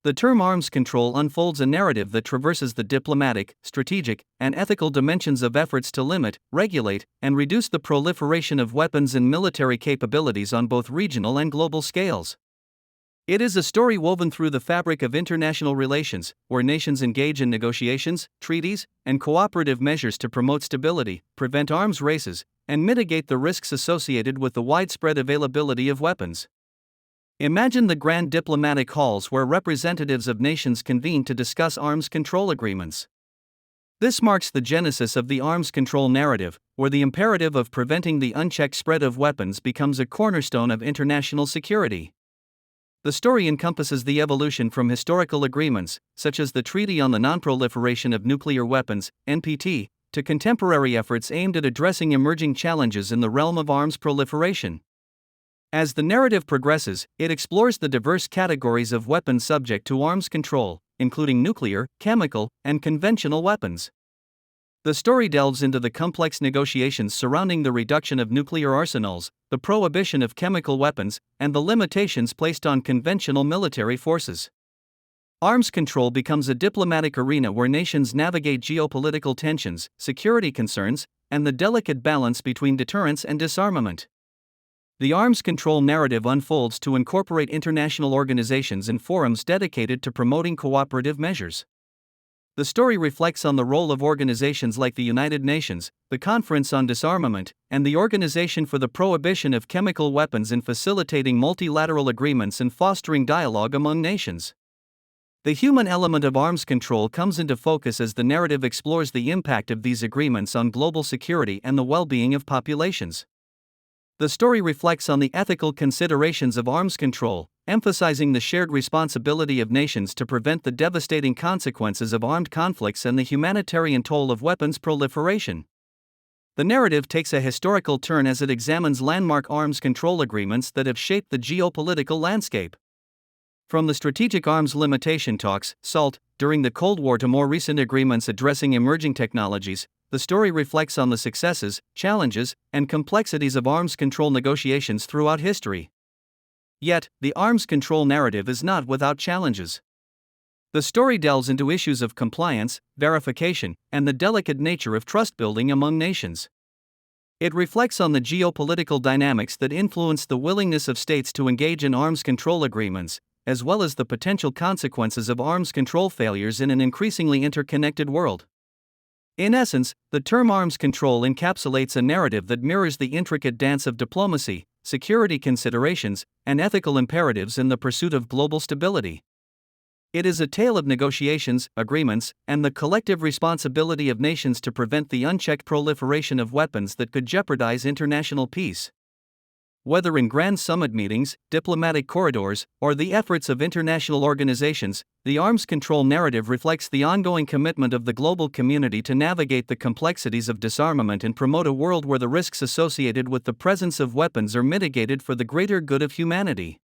The term arms control unfolds a narrative that traverses the diplomatic, strategic, and ethical dimensions of efforts to limit, regulate, and reduce the proliferation of weapons and military capabilities on both regional and global scales. It is a story woven through the fabric of international relations, where nations engage in negotiations, treaties, and cooperative measures to promote stability, prevent arms races, and mitigate the risks associated with the widespread availability of weapons. Imagine the grand diplomatic halls where representatives of nations convene to discuss arms control agreements. This marks the genesis of the arms control narrative, where the imperative of preventing the unchecked spread of weapons becomes a cornerstone of international security. The story encompasses the evolution from historical agreements, such as the Treaty on the Non-Proliferation of Nuclear Weapons, NPT, to contemporary efforts aimed at addressing emerging challenges in the realm of arms proliferation. As the narrative progresses, it explores the diverse categories of weapons subject to arms control, including nuclear, chemical, and conventional weapons. The story delves into the complex negotiations surrounding the reduction of nuclear arsenals, the prohibition of chemical weapons, and the limitations placed on conventional military forces. Arms control becomes a diplomatic arena where nations navigate geopolitical tensions, security concerns, and the delicate balance between deterrence and disarmament. The arms control narrative unfolds to incorporate international organizations and forums dedicated to promoting cooperative measures. The story reflects on the role of organizations like the United Nations, the Conference on Disarmament, and the Organization for the Prohibition of Chemical Weapons in facilitating multilateral agreements and fostering dialogue among nations. The human element of arms control comes into focus as the narrative explores the impact of these agreements on global security and the well-being of populations. The story reflects on the ethical considerations of arms control, emphasizing the shared responsibility of nations to prevent the devastating consequences of armed conflicts and the humanitarian toll of weapons proliferation. The narrative takes a historical turn as it examines landmark arms control agreements that have shaped the geopolitical landscape. From the Strategic Arms Limitation Talks, SALT, during the Cold War to more recent agreements addressing emerging technologies, the story reflects on the successes, challenges, and complexities of arms control negotiations throughout history. Yet, the arms control narrative is not without challenges. The story delves into issues of compliance, verification, and the delicate nature of trust building among nations. It reflects on the geopolitical dynamics that influence the willingness of states to engage in arms control agreements, as well as the potential consequences of arms control failures in an increasingly interconnected world. In essence, the term arms control encapsulates a narrative that mirrors the intricate dance of diplomacy, security considerations, and ethical imperatives in the pursuit of global stability. It is a tale of negotiations, agreements, and the collective responsibility of nations to prevent the unchecked proliferation of weapons that could jeopardize international peace. Whether in grand summit meetings, diplomatic corridors, or the efforts of international organizations, the arms control narrative reflects the ongoing commitment of the global community to navigate the complexities of disarmament and promote a world where the risks associated with the presence of weapons are mitigated for the greater good of humanity.